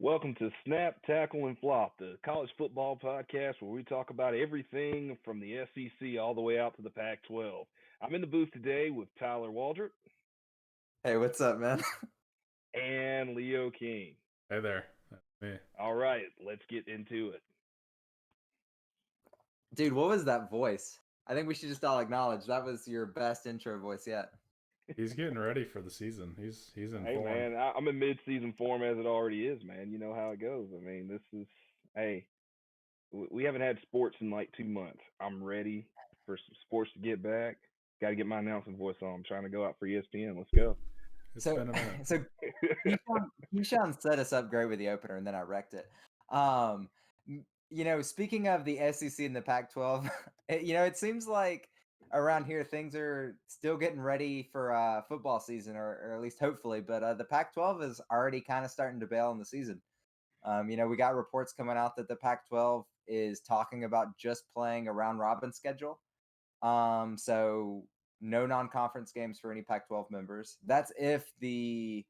Welcome to Snap, Tackle, and Flop, the college football podcast where we talk about everything from the SEC all the way out to the Pac 12. I'm in the booth today with Tyler Waldrop Hey, what's up, man? and Leo King. Hey there. That's me. All right, let's get into it. Dude, what was that voice? I think we should just all acknowledge that was your best intro voice yet. He's getting ready for the season. He's in Hey, form. man, I'm in mid-season form as it already is, man. You know how it goes. I mean, hey, we haven't had sports in like 2 months. I'm ready for some sports to get back. Got to get my announcing voice on. I'm trying to go out for ESPN. Let's go. It's So, been a minute. so Keyshawn set us up great with the opener, and then I wrecked it. Speaking of the SEC and the Pac-12, it seems like around here things are still getting ready for football season, or at least hopefully. But the Pac-12 is already kind of starting to bail on the season. We got reports coming out that the Pac-12 is talking about just playing a round robin schedule. So no non-conference games for any Pac-12 members. That's if the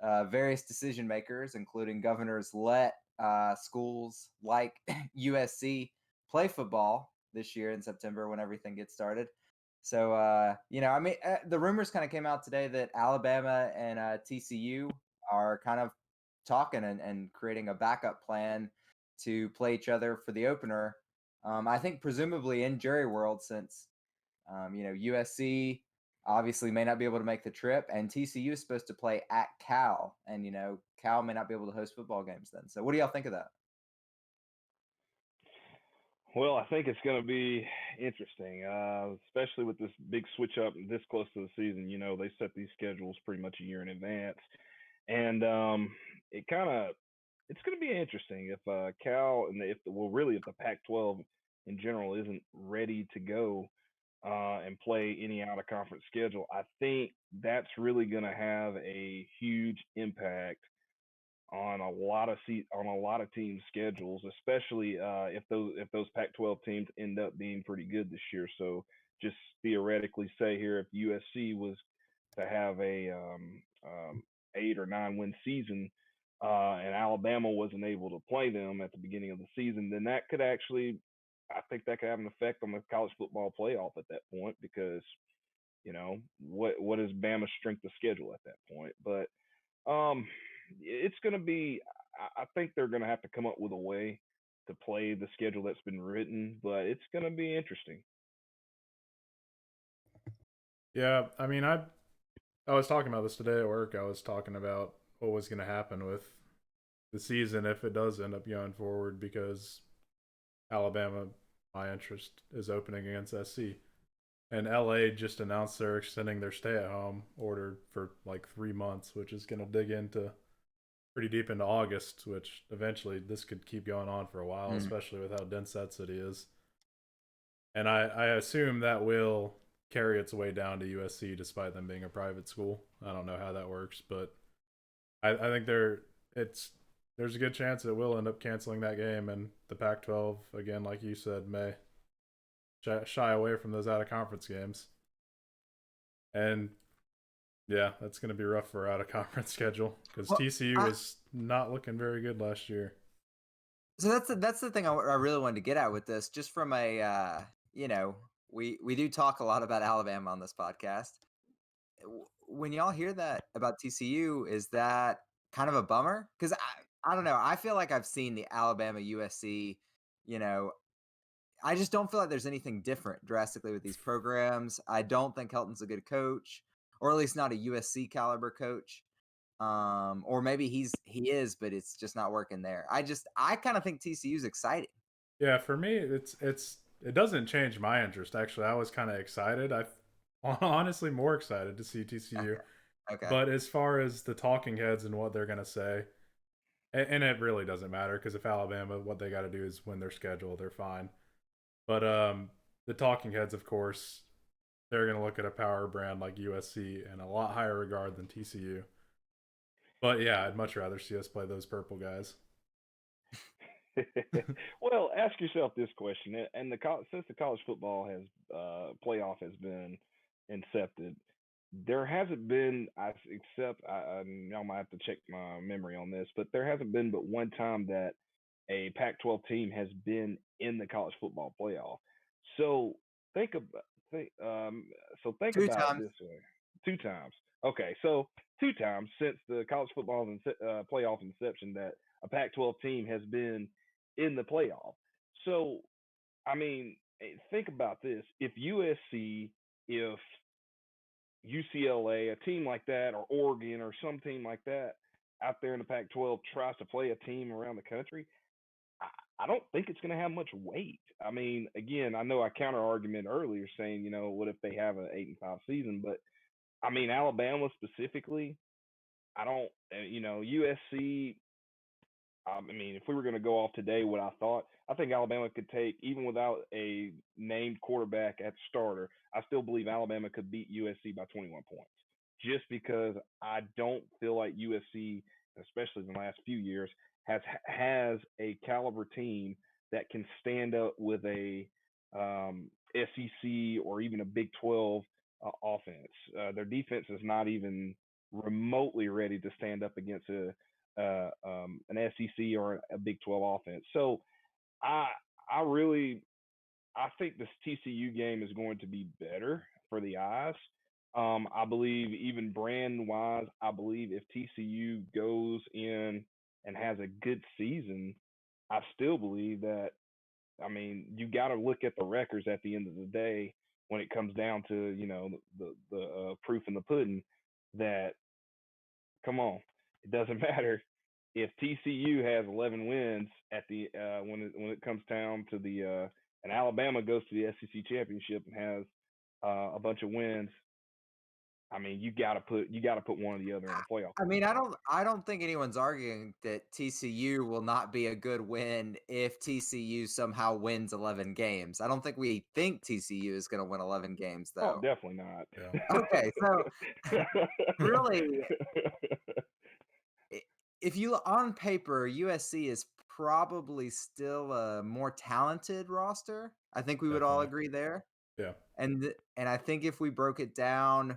various decision makers, including governors, let schools like USC play football this year in September when everything gets started. So, the rumors kind of came out today that Alabama and TCU are kind of talking and creating a backup plan to play each other for the opener. I think presumably in jury world, since USC obviously may not be able to make the trip, and TCU is supposed to play at Cal, and Cal may not be able to host football games then. So what do y'all think of that? Well, I think it's going to be interesting, especially with this big switch up this close to the season. They set these schedules pretty much a year in advance, and it kind of it's going to be interesting if Cal and if the Pac-12 in general isn't ready to go and play any out of conference schedule. I think that's really going to have a huge impact on a lot of teams' schedules, especially if those Pac-12 teams end up being pretty good this year. So just theoretically, say here if USC was to have a 8 or 9 win season, and Alabama wasn't able to play them at the beginning of the season, then that could actually, I think that could have an effect on the college football playoff at that point because what is Bama's strength of schedule at that point, but it's going to be. I think they're going to have to come up with a way to play the schedule that's been written, but it's going to be interesting. Yeah, I mean, I was talking about this today at work. I was talking about what was going to happen with the season if it does end up going forward because Alabama, my interest is opening against SC. And LA just announced they're extending their stay-at-home order for like 3 months, which is going to dig into pretty deep into August, which eventually this could keep going on for a while, especially with how dense that city is. And I assume that will carry its way down to USC despite them being a private school. I don't know how that works, but I think there's a good chance it will end up canceling that game, and the Pac-12, again, like you said, may shy away from those out of conference games. And yeah, that's going to be rough for out of conference schedule because TCU was not looking very good last year. So that's the thing I really wanted to get at with this, just from a we do talk a lot about Alabama on this podcast. When y'all hear that about TCU, is that kind of a bummer? Because I don't know. I feel like I've seen the Alabama-USC, I just don't feel like there's anything different drastically with these programs. I don't think Helton's a good coach, or at least not a USC caliber coach. Or maybe he is, but it's just not working there. I kind of think TCU's exciting. Yeah, for me, it doesn't change my interest. Actually, I was kind of excited. I honestly more excited to see TCU. Okay. But as far as the talking heads and what they're gonna say, and it really doesn't matter because if Alabama, what they got to do is win their schedule, they're fine. But the talking heads, of course, they're gonna look at a power brand like USC in a lot higher regard than TCU. But yeah, I'd much rather see us play those purple guys. Well, ask yourself this question, and since the college football has playoff has been incepted, there hasn't been, except I might have to check my memory on this, but there hasn't been but one time that a Pac-12 team has been in the college football playoff. So think about think so think Two about it times. this way: two times. Okay, so two times since the college football playoff inception that a Pac-12 team has been in the playoff. So I mean, think about this: if USC, if UCLA, a team like that, or Oregon, or some team like that out there in the Pac-12 tries to play a team around the country, I don't think it's going to have much weight. I mean, again, I know I counter argument earlier saying, what if they have an 8-5 season? But I mean, Alabama specifically, I don't, USC. I mean, if we were going to go off today, what I thought, I think Alabama could take, even without a named quarterback at starter, I still believe Alabama could beat USC by 21 points. Just because I don't feel like USC, especially in the last few years, has a caliber team that can stand up with a SEC or even a Big 12 offense. Their defense is not even remotely ready to stand up against an SEC or a Big 12 offense. So I I really I think this TCU game is going to be better for the eyes. I believe even brand wise, I believe if TCU goes in and has a good season, I still believe that. I mean, you got to look at the records at the end of the day when it comes down to the proof in the pudding. That come on, it doesn't matter if TCU has 11 wins at the when it comes down to the and Alabama goes to the SEC championship and has a bunch of wins. I mean, you got to put one or the other in the playoff I mean, picture. I don't think anyone's arguing that TCU will not be a good win if TCU somehow wins 11 games. I don't think we think TCU is going to win 11 games Oh, though. definitely not. Yeah. Okay, so really if you on paper USC is probably still a more talented roster. I think we would all Definitely. agree there. Yeah. And I think if we broke it down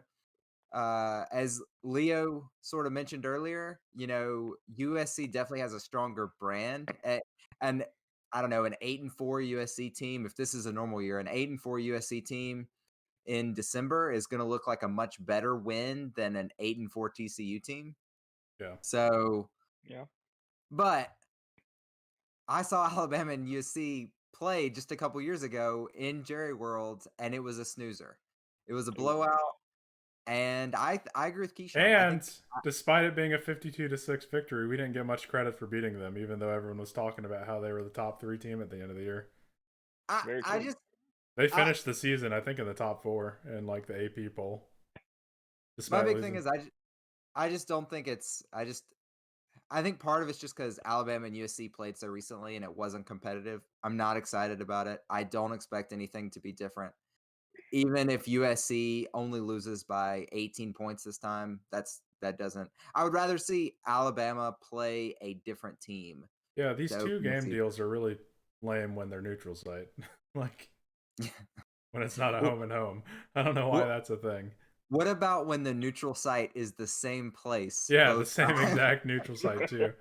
as Leo sort of mentioned earlier, USC definitely has a stronger brand. And I don't know, an 8-4 USC team, if this is a normal year, an 8-4 USC team in December is going to look like a much better win than an 8-4 TCU team. Yeah. So, Yeah. but I saw Alabama and USC play just a couple years ago in Jerry World, and it was a snoozer. It was a Ooh. blowout. And I agree with Keyshawn. I think And despite it being a 52-6 victory, we didn't get much credit for beating them, even though everyone was talking about how they were the top 3 team at the end of the year. Very I true. just They I, finished the season, I think, in the top 4 in like the AP poll, my despite big thing losing. is I just don't think I think part of it's just because Alabama and USC played so recently and it wasn't competitive. I'm not excited about it. I don't expect anything to be different. Even if USC only loses by 18 points this time, that doesn't. I would rather see Alabama play a different team Yeah, these to 2 open the game season. deals are really lame when they're neutral site. Like when it's not a Well, home and home. I don't know why that's a thing. what about when the neutral site is the same place Yeah, the both same times? exact neutral site too.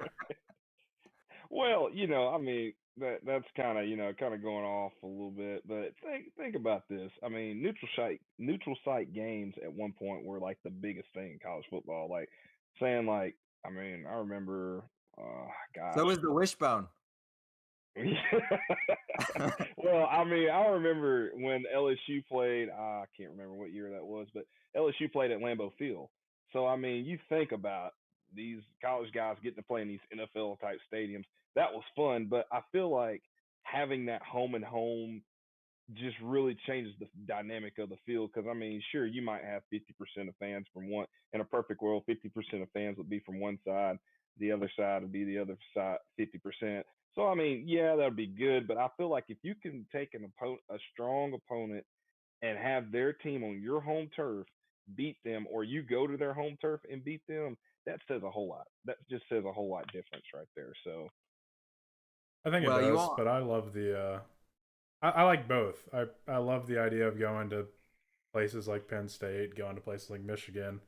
Well, I mean that's kind of going off a little bit, but think about this. I mean, neutral site games at one point were like the biggest thing in college football. Like saying like, I mean, I remember, gosh. So is the wishbone. Well, I mean, I remember when LSU played. I can't remember what year that was, but LSU played at Lambeau Field. So I mean, you think about these college guys getting to play in these NFL type stadiums. That was fun, but I feel like having that home and home just really changes the dynamic of the field. Because I mean, sure, you might have 50% of fans from one. In a perfect world, 50% of fans would be from one side. The other side would be the other side, 50%. So I mean, yeah, that'd be good. But I feel like if you can take a strong opponent, and have their team on your home turf beat them, or you go to their home turf and beat them, that says a whole lot. That just says a whole lot difference right there. So I think it Well, you does, all but I love the I like both. I love the idea of going to places like Penn State, going to places like Michigan,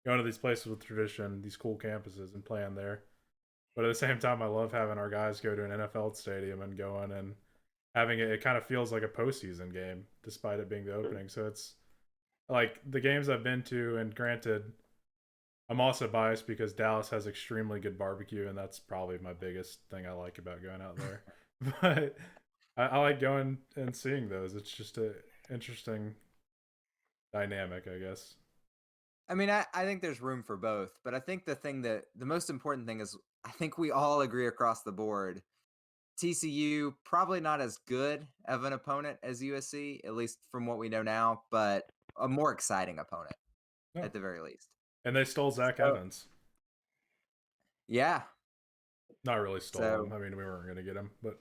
going to these places with tradition, these cool campuses, and playing there. But at the same time, I love having our guys go to an NFL stadium and going and having it. It kind of feels like a postseason game, despite it being the opening. So it's like the games I've been to, and granted, I'm also biased because Dallas has extremely good barbecue, and that's probably my biggest thing I like about going out there. But I like going and seeing those. It's just a interesting dynamic, I guess. I mean, I think there's room for both, but I think the most important thing is I think we all agree across the board. TCU probably not as good of an opponent as USC, at least from what we know now, but a more exciting opponent No. at the very least. And they stole Zach Evans. Yeah. Not really stole him. I mean, we weren't going to get him, but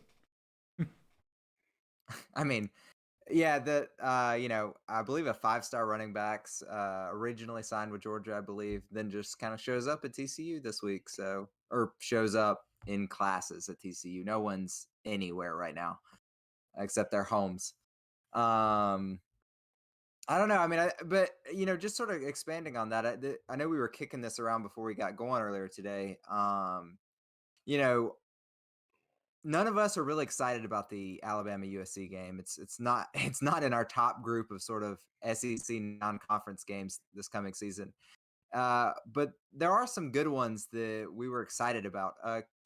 I mean, yeah, I believe a 5-star running backs originally signed with Georgia, I believe, then just kind of shows up at TCU this week. Or shows up in classes at TCU. No one's anywhere right now except their homes. I don't know. I mean, but just sort of expanding on that, I know we were kicking this around before we got going earlier today. None of us are really excited about the Alabama-USC game. It's not in our top group of sort of SEC non-conference games this coming season. But there are some good ones that we were excited about.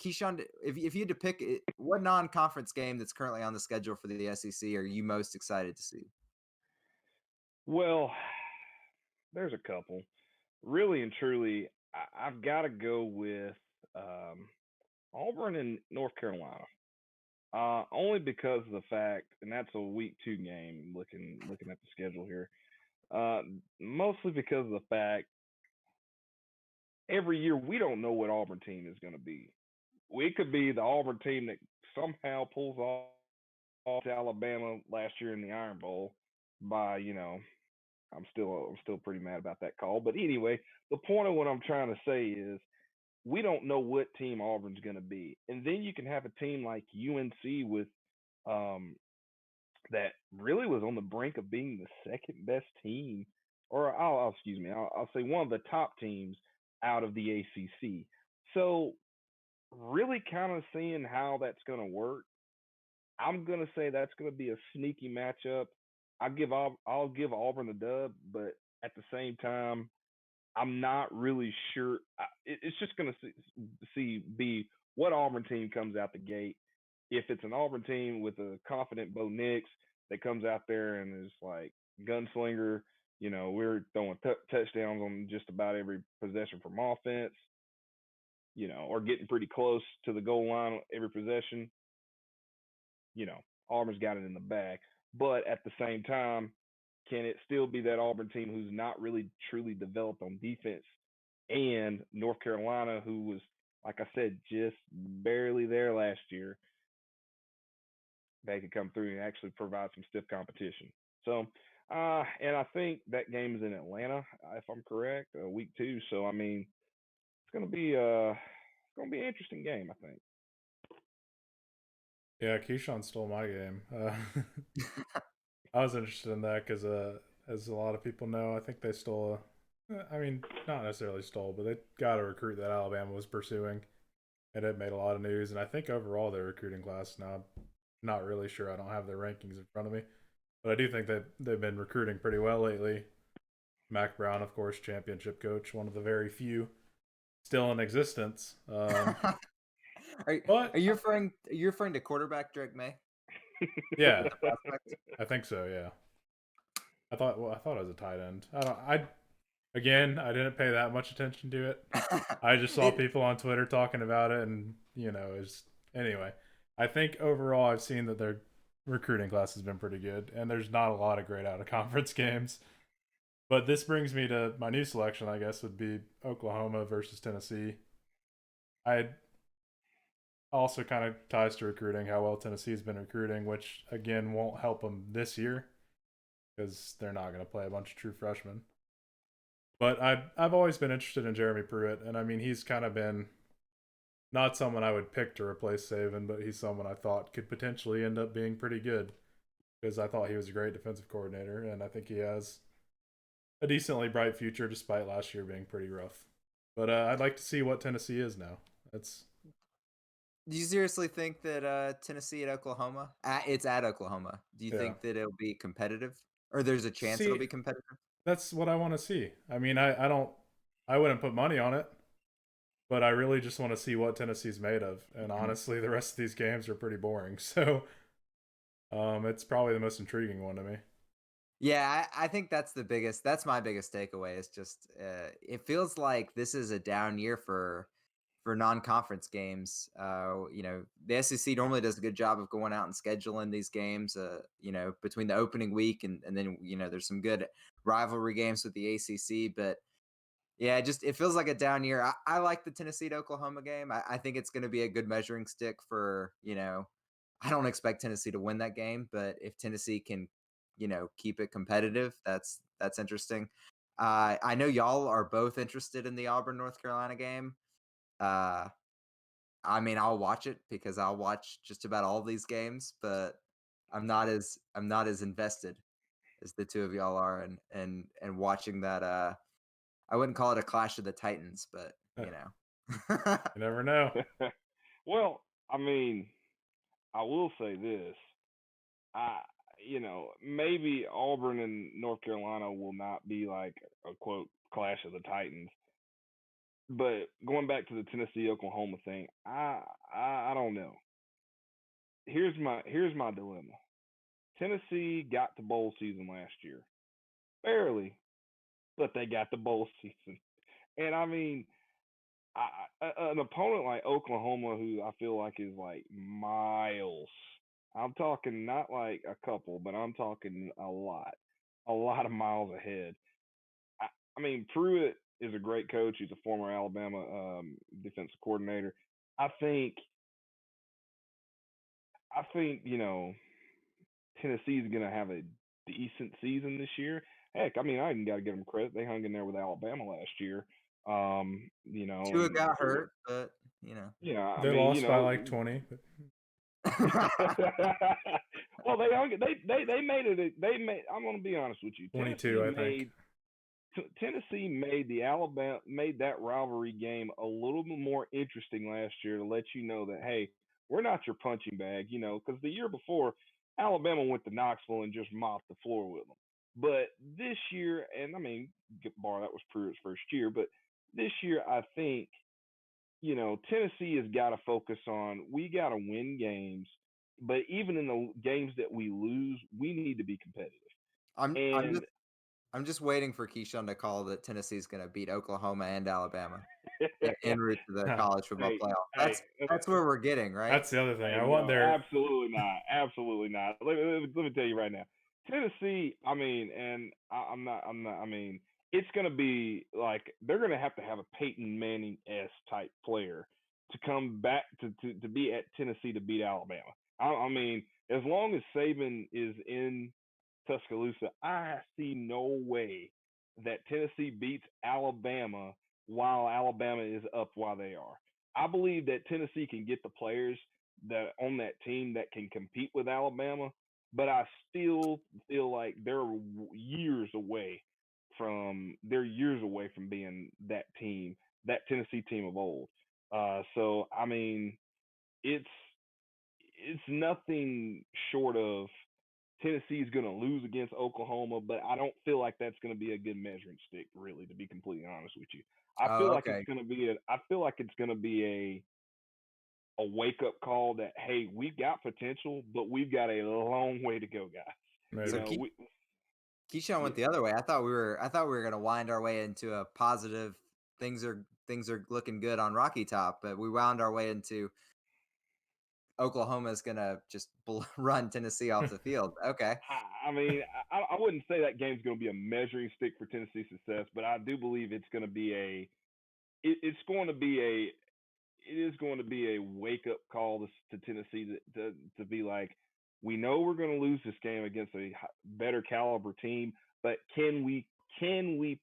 Keyshawn, if you had to pick what non-conference game that's currently on the schedule for the SEC are you most excited to see? Well, there's a couple. Really and truly, I've got to go with Auburn and North Carolina. Only because of the fact, and that's a week 2 game. Looking at the schedule here, mostly because of the fact every year we don't know what Auburn team is going to be. We could be the Auburn team that somehow pulls off to Alabama last year in the Iron Bowl by I'm still pretty mad about that call. But anyway, the point of what I'm trying to say is we don't know what team Auburn's going to be, and then you can have a team like UNC with that really was on the brink of being the second best team, or I'll say one of the top teams out of the ACC. So really kind of seeing how that's going to work. I'm going to say that's going to be a sneaky matchup. I'll give Auburn the dub, but at the same time, I'm not really sure. It's just going to be what Auburn team comes out the gate. If it's an Auburn team with a confident Bo Nix that comes out there and is like gunslinger, we're throwing touchdowns on just about every possession from offense, or getting pretty close to the goal line every possession. Auburn's got it in the bag. But at the same time, can it still be that Auburn team who's not really truly developed on defense, and North Carolina, who was, like I said, just barely there last year, they could come through and actually provide some stiff competition. So, and I think that game is in Atlanta, if I'm correct, week 2. So, I mean, it's going to be an interesting game, I think. Yeah, Keyshawn stole my game. I was interested in that because, as a lot of people know, I think they stole I mean, not necessarily stole, but they got a recruit that Alabama was pursuing, and it made a lot of news. And I think overall their recruiting class, now I'm not really sure. I don't have their rankings in front of me, but I do think that they've been recruiting pretty well lately. Mac Brown, of course, championship coach, one of the very few still in existence. Are you referring to quarterback Drake May? Yeah, I think so. Yeah, I thought it was a tight end. I didn't pay that much attention to it. I just saw people on Twitter talking about it, and anyway. I think overall I've seen that their recruiting class has been pretty good, and there's not a lot of great out of conference games. But this brings me to my new selection, I guess, would be Oklahoma versus Tennessee. I also kind of ties to recruiting, how well Tennessee's been recruiting, which again won't help them this year because they're not going to play a bunch of true freshmen. But I've always been interested in Jeremy Pruitt, and I mean he's kind of been not someone I would pick to replace Saban, but he's someone I thought could potentially end up being pretty good because I thought he was a great defensive coordinator, and I think he has a decently bright future despite last year being pretty rough. But I'd like to see what Tennessee is now. That's. Do you seriously think that Tennessee at Oklahoma? It's at Oklahoma. Do you Yeah. think that it'll be competitive, or there's a chance it'll be competitive? That's what I want to see. I mean, I wouldn't put money on it, but I really just want to see what Tennessee's made of. And honestly, the rest of these games are pretty boring. So, it's probably the most intriguing one to me. Yeah, I think that's my biggest takeaway. Is just it feels like this is a down year for non-conference games. The SEC normally does a good job of going out and scheduling these games. Between the opening week and then there's some good rivalry games with the ACC. But yeah, it feels like a down year. I like the Tennessee to Oklahoma game. I think it's going to be a good measuring stick for I don't expect Tennessee to win that game, but if Tennessee can keep it competitive, that's interesting. I know y'all are both interested in the Auburn North Carolina game. I mean, I'll watch it because I'll watch just about all these games, but I'm not as invested as the two of y'all are, and watching that. I wouldn't call it a clash of the Titans, but You never know. Well, I mean, I will say this. Maybe Auburn and North Carolina will not be like a quote clash of the Titans. But going back to the Tennessee Oklahoma thing, I don't know. Here's my dilemma. Tennessee got to bowl season last year, barely, but they got the bowl season. And I mean, an opponent like Oklahoma, who I feel like is like miles. I'm talking not like a couple, but I'm talking a lot of miles ahead. I mean, Pruitt is a great coach. He's a former Alabama defensive coordinator. I think Tennessee's going to have a decent season this year. Heck, I mean, I even got to give them credit. They hung in there with Alabama last year. Tua got hurt, but yeah, They lost by like 20. Well, they made it. I'm going to be honest with you. 22, I think. Tennessee made that rivalry game a little bit more interesting last year to let you know that, hey, we're not your punching bag, because the year before Alabama went to Knoxville and just mopped the floor with them. But this year, and I mean, bar that was Pruitt's first year, but this year I think Tennessee has got to focus on, we got to win games, but even in the games that we lose, we need to be competitive. I'm just waiting for Keyshawn to call that Tennessee's going to beat Oklahoma and Alabama en route to the college football playoff. That's where we're getting, right? That's the other thing. I want their absolutely not. Absolutely not. Let me tell you right now, Tennessee. I mean, and I'm not. I mean, it's going to be like they're going to have a Peyton Manning-esque type player to come back to be at Tennessee to beat Alabama. I mean, as long as Saban is in Tuscaloosa, I see no way that Tennessee beats Alabama while Alabama is up while they are. I believe that Tennessee can get the players that on that team that can compete with Alabama, but I still feel like they're years away from being that team, that Tennessee team of old. So I mean, it's nothing short of Tennessee is going to lose against Oklahoma, but I don't feel like that's going to be a good measuring stick, really, to be completely honest with you. I feel like it's going to be a wake up call that, hey, we've got potential, but we've got a long way to go, guys. Maybe. So Keyshawn went the other way. I thought we were going to wind our way into a positive. Things are looking good on Rocky Top, but we wound our way into Oklahoma is going to just run Tennessee off the field. Okay. I mean, I wouldn't say that game's going to be a measuring stick for Tennessee's success, but I do believe it's going to be it is going to be a wake up call to Tennessee to be like, we know we're going to lose this game against a better caliber team, but can we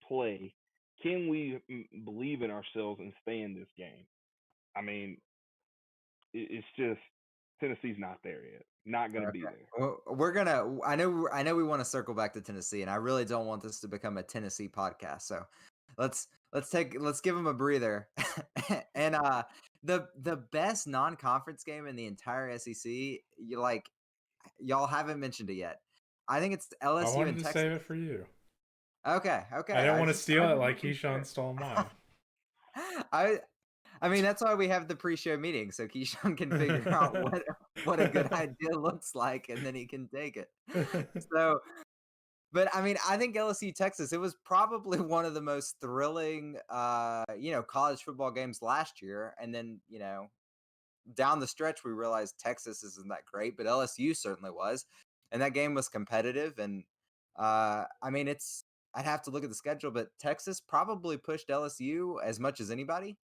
play? Can we believe in ourselves and stay in this game? I mean, it's just Tennessee's not there yet. Not going to be there. Well, we're gonna. I know we want to circle back to Tennessee, and I really don't want this to become a Tennessee podcast. So let's give them a breather. And the best non-conference game in the entire SEC, y'all haven't mentioned it yet. I think it's LSU I wanted and to Texas. save it for you. Okay. I didn't want to steal it like Keyshawn stole mine. I mean, that's why we have the pre-show meeting, so Keyshawn can figure out what a good idea looks like, and then he can take it. So, but I mean, I think LSU Texas, it was probably one of the most thrilling, college football games last year. And then, down the stretch, we realized Texas isn't that great, but LSU certainly was, and that game was competitive. And I mean, I'd have to look at the schedule, but Texas probably pushed LSU as much as anybody.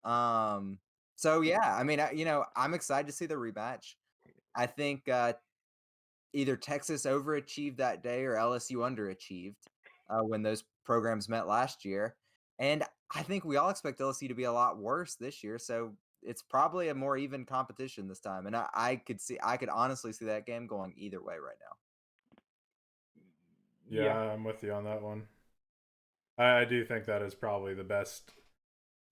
So yeah, I mean, I'm excited to see the rematch. I think either Texas overachieved that day or LSU underachieved when those programs met last year. And I think we all expect LSU to be a lot worse this year. So it's probably a more even competition this time. And I could honestly see that game going either way right now. Yeah, I'm with you on that one. I do think that is probably the best.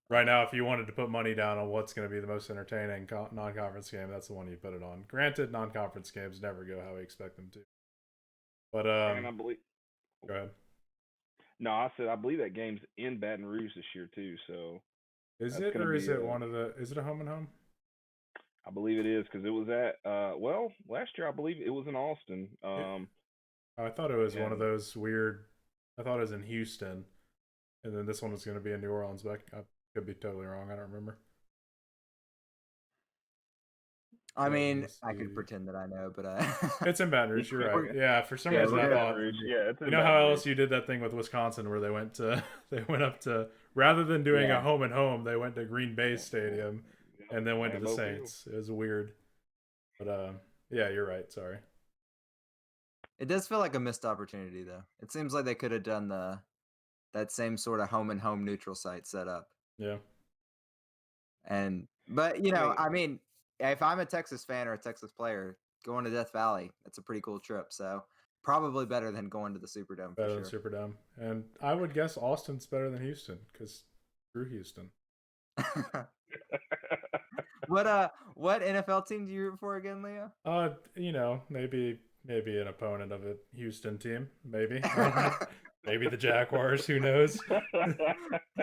Right now, if you wanted to put money down on what's going to be the most entertaining non-conference game, that's the one you put it on. Granted, non-conference games never go how we expect them to. But and I believe. Go ahead. No, I said I believe that game's in Baton Rouge this year too. So is it, or is it one of the? Is it a home and home? I believe it is, because it was at last year I believe it was in Austin. I thought it was one of those weird. I thought it was in Houston, and then this one was going to be in New Orleans. But I could be totally wrong. I don't remember. I mean, I could pretend that I know, but it's in Baton Rouge. You're right. Yeah, for some reason I thought. It's you know how LSU did that thing with Wisconsin, where they went up to rather than doing a home and home, they went to Green Bay Stadium, and then went to the Saints. It was weird, but yeah, you're right. Sorry. It does feel like a missed opportunity, though. It seems like they could have done that same sort of home and home neutral site setup. Yeah. But I mean, if I'm a Texas fan or a Texas player going to Death Valley, that's a pretty cool trip. So probably better than going to the Superdome. Better than Superdome, and I would guess Austin's better than Houston because screw Houston. What NFL team do you root for again, Leo? Maybe an opponent of a Houston team. Maybe. Maybe the Jaguars. Who knows?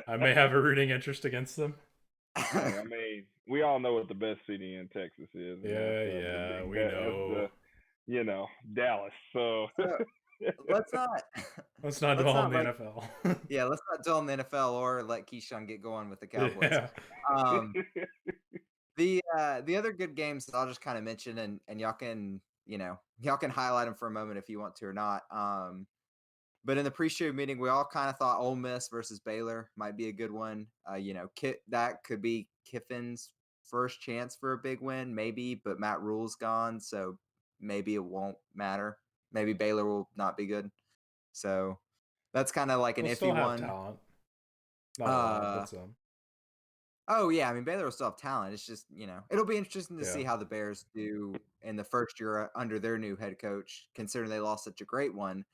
I may have a rooting interest against them. I mean, we all know what the best city in Texas is. Yeah, we know. Dallas. So let's not dwell on the NFL. Yeah, let's not dwell on the NFL or let Keyshawn get going with the Cowboys. Yeah. The other good games that I'll just kind of mention, and y'all can highlight them for a moment if you want to or not. But in the pre-show meeting, we all kind of thought Ole Miss versus Baylor might be a good one. That could be Kiffin's first chance for a big win, maybe, but Matt Rule's gone, so maybe it won't matter. Maybe Baylor will not be good. So that's kind of like an iffy one. Talent. Not a lot, but some. Oh, yeah. I mean, Baylor will still have talent. It's just, it'll be interesting to see how the Bears do in the first year under their new head coach, considering they lost such a great one.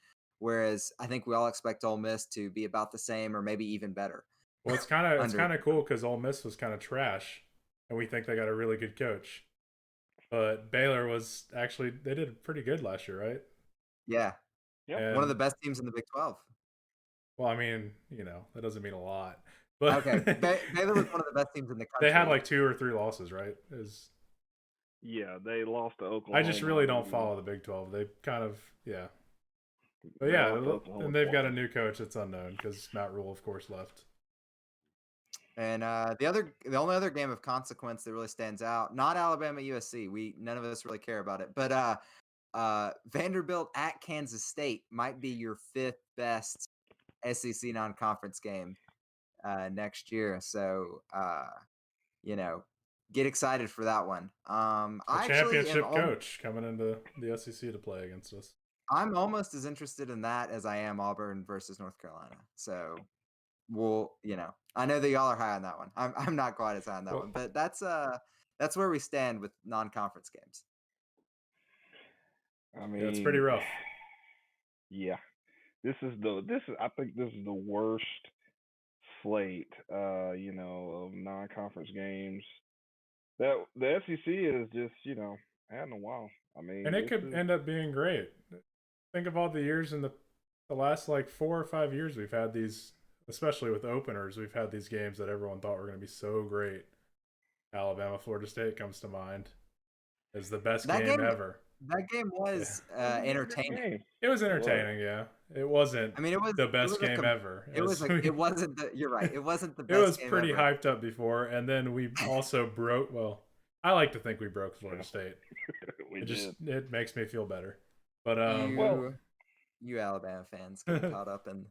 Whereas I think we all expect Ole Miss to be about the same or maybe even better. Well, it's kind of cool because Ole Miss was kind of trash, and we think they got a really good coach. But Baylor was actually, they did pretty good last year, right? Yeah. Yep. One of the best teams in the Big 12. Well, I mean, that doesn't mean a lot. But okay, Baylor was one of the best teams in the country. They had like 2 or 3 losses, right? Yeah, they lost to Oklahoma. I just really don't follow the Big 12. They kind of, But yeah, and they've got a new coach that's unknown because Matt Rule, of course, left. And the only other game of consequence that really stands out, not Alabama-USC. None of us really care about it, but Vanderbilt at Kansas State might be your 5th best SEC non-conference game next year. So get excited for that one. Championship coach coming into the SEC to play against us. I'm almost as interested in that as I am Auburn versus North Carolina. So I know that y'all are high on that one. I'm not quite as high on that one, but that's that's where we stand with non-conference games. I Yeah, it's pretty mean, rough. yeah, I think this is the worst slate, of non-conference games that the SEC is just, had in a while. I mean, And it this could is end up being great. Think of all the years in the last like 4 or 5 years we've had these, especially with openers, we've had these games that everyone thought were going to be so great. Alabama Florida State comes to mind as the best That game game ever. that game Yeah. was it was a very good entertaining. game. It was It was. entertaining, yeah. It wasn't I mean, the best game ever. it wasn't you're right. It wasn't the It best was game pretty ever. hyped up before, and then we also broke. Well, I like to think we broke Florida State. We It did. makes me feel better. But Well, You Alabama fans get caught up in.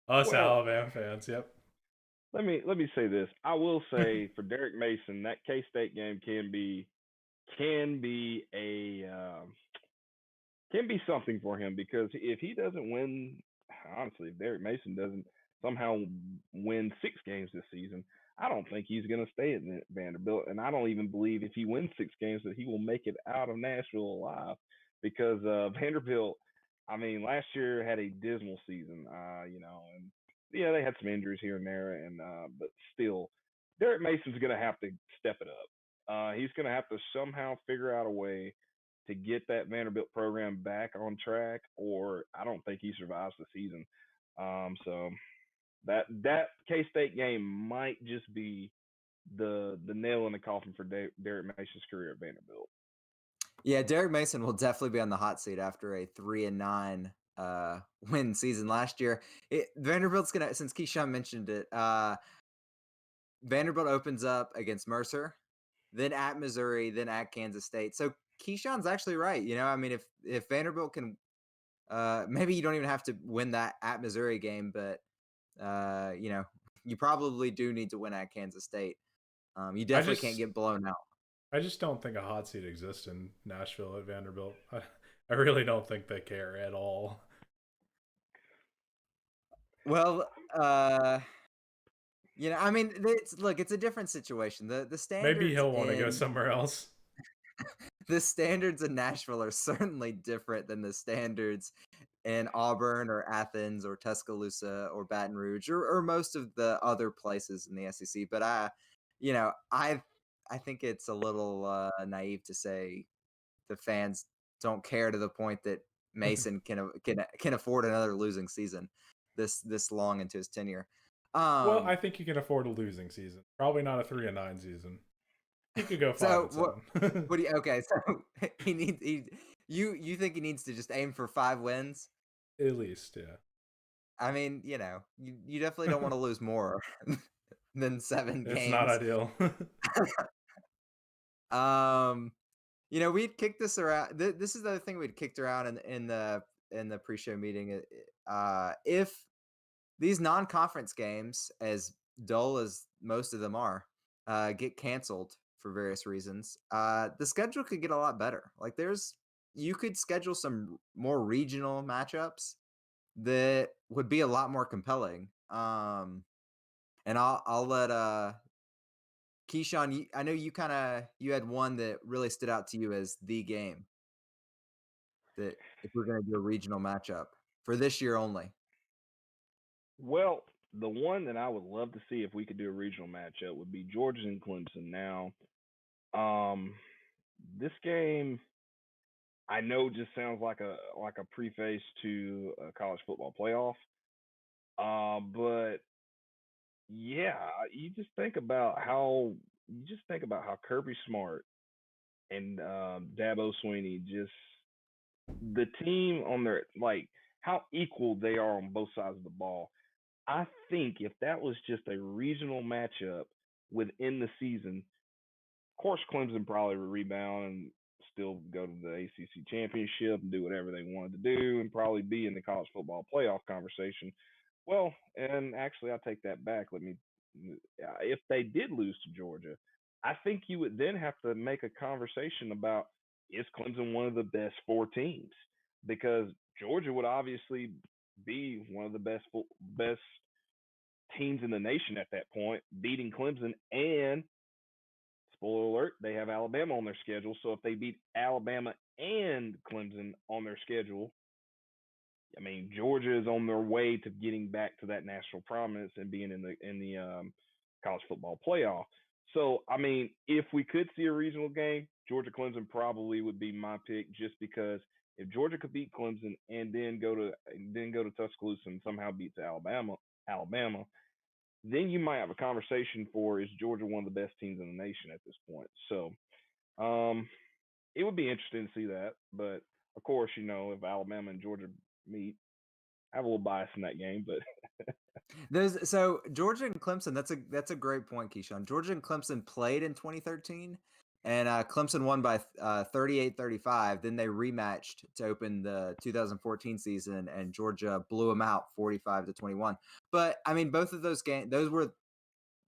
us well, Alabama fans, yep. let me say this. I will say for Derek Mason, that K State game can be something for him, because if he doesn't win, honestly, if Derek Mason doesn't somehow win 6 games this season, I don't think he's going to stay at Vanderbilt, and I don't even believe if he wins 6 games that he will make it out of Nashville alive, because Vanderbilt, I mean, last year had a dismal season, and yeah, they had some injuries here and there, and but still, Derek Mason's going to have to step it up. He's going to have to somehow figure out a way to get that Vanderbilt program back on track, or I don't think he survives the season. So that K State game might just be the nail in the coffin for Derek Mason's career at Vanderbilt. Yeah, Derek Mason will definitely be on the hot seat after a 3-9 win season last year. Vanderbilt's gonna, since Keyshawn mentioned it, Vanderbilt opens up against Mercer, then at Missouri, then at Kansas State. So Keyshawn's actually right. I mean, if Vanderbilt can, maybe you don't even have to win that at Missouri game, but you probably do need to win at Kansas State. You definitely can't get blown out. I just don't think a hot seat exists in Nashville at Vanderbilt. I really don't think they care at all. Well, I mean, it's a different situation. The standards. Maybe he'll want to go somewhere else. The standards in Nashville are certainly different than the standards in Auburn or Athens or Tuscaloosa or Baton Rouge or most of the other places in the SEC. But I think it's a little naive to say the fans don't care to the point that Mason can afford another losing season this long into his tenure. Well, I think you can afford a losing season. Probably not a 3-9 season. He could go 5-7. What do you? Okay, so you think he needs to just aim for 5 wins? At least, yeah. I mean, you definitely don't want to lose more than 7 games. It's not ideal. We'd kicked this around. This is the other thing we'd kicked around in the pre-show meeting. If these non-conference games, as dull as most of them are, get canceled for various reasons, the schedule could get a lot better. Like you could schedule some more regional matchups that would be a lot more compelling. And I'll let Keyshawn, I know you had one that really stood out to you as the game that if we're going to do a regional matchup for this year only. Well, the one that I would love to see if we could do a regional matchup would be Georgia and Clemson. Now, this game I know just sounds like a preface to a college football playoff. But yeah, you just think about how Kirby Smart and Dabo Sweeney, just the team on their, like, how equal they are on both sides of the ball. I think if that was just a regional matchup within the season, of course Clemson probably would rebound and still go to the ACC championship and do whatever they wanted to do and probably be in the college football playoff conversation. Well, and actually, I take that back. If they did lose to Georgia, I think you would then have to make a conversation about, is Clemson one of the best 4 teams? Because Georgia would obviously be one of the best teams in the nation at that point, beating Clemson and spoiler alert, they have Alabama on their schedule. So if they beat Alabama and Clemson on their schedule, I mean, Georgia is on their way to getting back to that national prominence and being in the college football playoff. So, I mean, if we could see a regional game, Georgia Clemson probably would be my pick, just because if Georgia could beat Clemson and then go to Tuscaloosa and somehow beats Alabama, then you might have a conversation for, is Georgia one of the best teams in the nation at this point. So, um, it would be interesting to see that. But of course, if Alabama and Georgia meet, I have a little bias in that game, but So Georgia and Clemson, that's a great point, Keyshawn. Georgia and Clemson played in 2013, and Clemson won by 38-35. Then they rematched to open the 2014 season, and Georgia blew them out 45-21. But I mean, both of those games, those were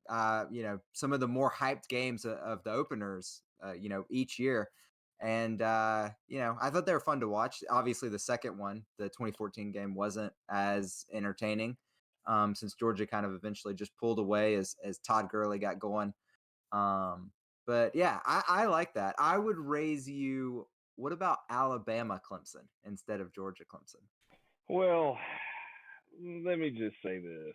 some of the more hyped games of the openers, each year. And, I thought they were fun to watch. Obviously, the second one, the 2014 game, wasn't as entertaining, since Georgia kind of eventually just pulled away as Todd Gurley got going. But yeah, I like that. I would raise you. What about Alabama Clemson instead of Georgia Clemson? well, let me just say this.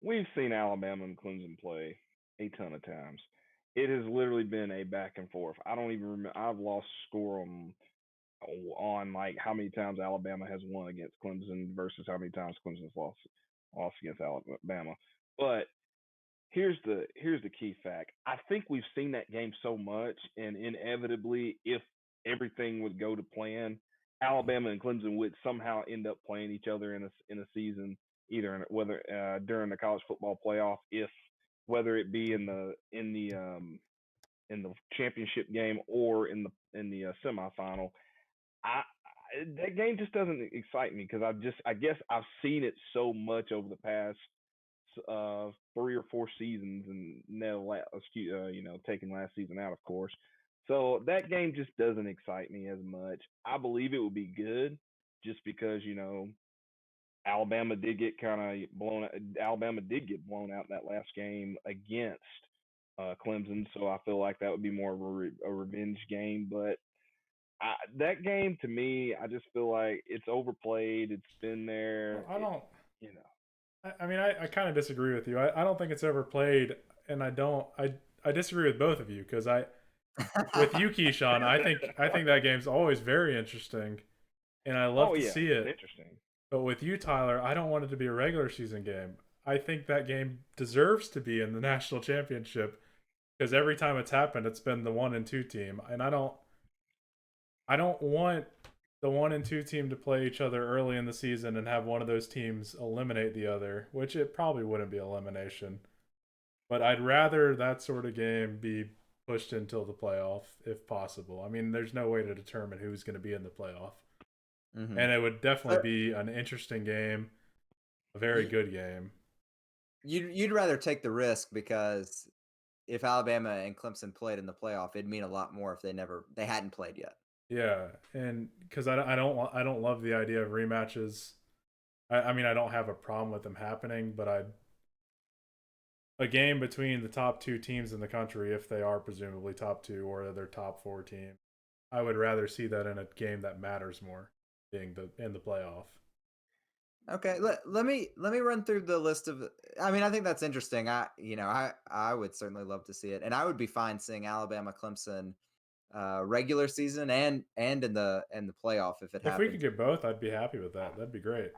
We've seen Alabama and Clemson play a ton of times. It has literally been a back and forth. I don't even remember. I've lost score on like how many times Alabama has won against Clemson versus how many times Clemson's lost against Alabama. But here's the key fact. I think we've seen that game so much, and inevitably, if everything would go to plan, Alabama and Clemson would somehow end up playing each other in a season, either whether during the college football playoff, if whether it be in the championship game or in the semifinal. That game just doesn't excite me, because I guess I've seen it so much over the past 3 or 4 seasons, and taking last season out, of course. So that game just doesn't excite me as much. I believe it would be good, just because Alabama did get kind of blown. Alabama did get blown out in that last game against Clemson, so I feel like that would be more of a revenge game. But that game, to me, I just feel like it's overplayed. It's been there. I don't. You know. I mean, I kind of disagree with you. I don't think it's overplayed, and I disagree with both of you, because with you, Keyshawn, I think that game's always very interesting, and I love to see it. Interesting. But with you, Tyler, I don't want it to be a regular season game. I think that game deserves to be in the national championship, because every time it's happened, it's been the 1 and 2 team, and I don't want the 1 and 2 team to play each other early in the season and have one of those teams eliminate the other, which it probably wouldn't be elimination. But I'd rather that sort of game be pushed until the playoff, if possible. I mean, there's no way to determine who's going to be in the playoff. Mm-hmm. And it would definitely be an interesting game, a very good game. You'd rather take the risk, because if Alabama and Clemson played in the playoff, it'd mean a lot more if they hadn't played yet. Yeah, and because I don't love the idea of rematches. I mean, I don't have a problem with them happening, but a game between the top 2 teams in the country, if they are presumably top 2 or their top 4 team, I would rather see that in a game that matters more, being in the playoff. Okay, let me run through the list of. I mean, I think that's interesting. I would certainly love to see it, and I would be fine seeing Alabama Clemson regular season and in the playoff if it happens. If we could get both, I'd be happy with that. That'd be great.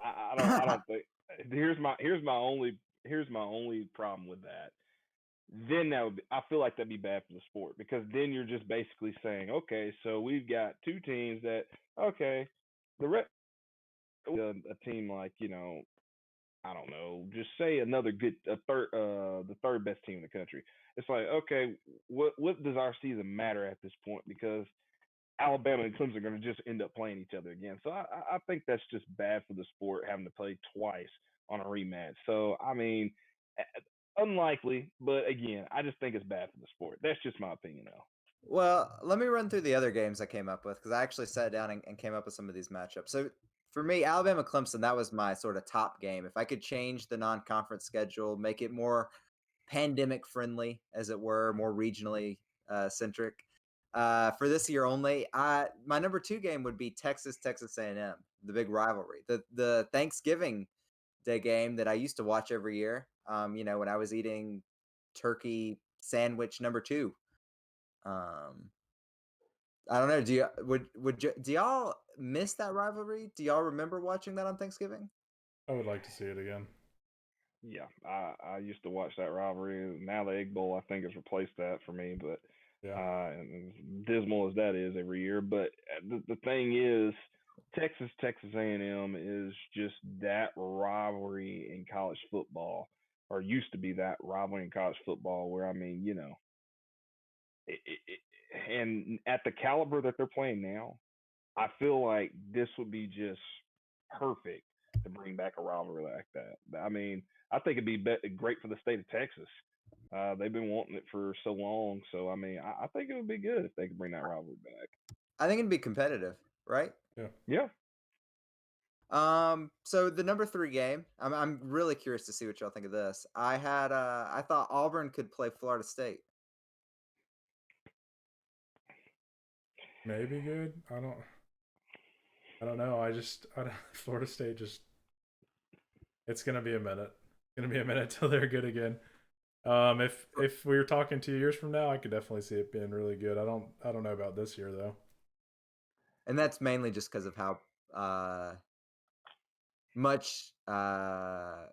I don't think. Here's my only problem with that. Then I feel like that'd be bad for the sport, because then you're just basically saying, okay, so we've got 2 teams that, okay, the rest, a team like, I don't know, just say the third best team in the country. It's like, okay, what does our season matter at this point? Because Alabama and Clemson are going to just end up playing each other again. So I think that's just bad for the sport, having to play twice on a rematch. So, I mean, unlikely, but again, I just think it's bad for the sport. That's just my opinion, though. Well, let me run through the other games I came up with, because I actually sat down and came up with some of these matchups. So for me, Alabama Clemson, that was my sort of top game. If I could change the non-conference schedule, make it more pandemic friendly, as it were, more regionally centric. For this year only, my number 2 game would be Texas A&M, the big rivalry, the Thanksgiving Day game that I used to watch every year. When I was eating turkey sandwich number 2. I don't know. Do y'all miss that rivalry? Do y'all remember watching that on Thanksgiving? I would like to see it again. Yeah, I used to watch that rivalry. Now the Egg Bowl, I think, has replaced that for me. But and as dismal as that is every year, but the thing is, Texas A&M is just that rivalry in college football, or used to be that rivalry in college football, where and at the caliber that they're playing now, I feel like this would be just perfect to bring back a rivalry like that. I mean, I think it'd be great for the state of Texas. They've been wanting it for so long, so I mean, I think it would be good if they could bring that rivalry back. I think it'd be competitive, right? Yeah. So the number 3 game, I'm really curious to see what y'all think of this. I thought Auburn could play Florida State. Maybe good. I don't know. Florida State just. It's gonna be a minute. It's gonna be a minute till they're good again. If we were talking 2 years from now, I could definitely see it being really good. I don't know about this year though. And that's mainly just because of how much how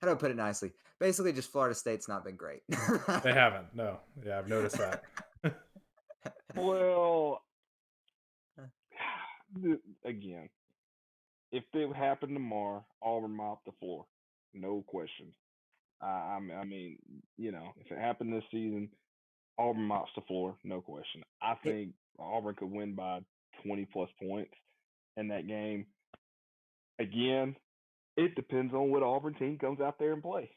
do I put it nicely? Basically, just Florida State's not been great. They haven't. No. Yeah, I've noticed that. Well, again, if it happened tomorrow, Auburn mopped the floor, no question. I mean, if it happened this season, Auburn mops the floor, no question. I think Auburn could win by 20 plus points in that game. Again, it depends on what Auburn team comes out there and play.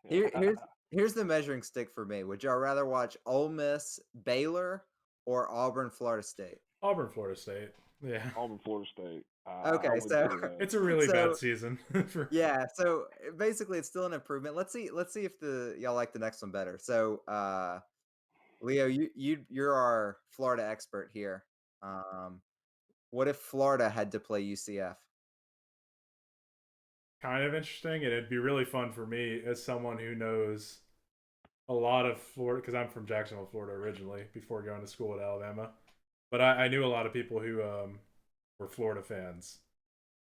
Here's the measuring stick for me. Would y'all rather watch Ole Miss, Baylor, or Auburn, Florida State? Auburn, Florida State. Yeah. Auburn, Florida State. Okay, so it's a really bad season. Yeah, so basically it's still an improvement. Let's see if y'all like the next one better. So Leo, you're our Florida expert here. What if Florida had to play UCF? Kind of interesting, and it'd be really fun for me as someone who knows a lot of Florida, because I'm from Jacksonville, Florida originally, before going to school at Alabama. But I knew a lot of people who were Florida fans.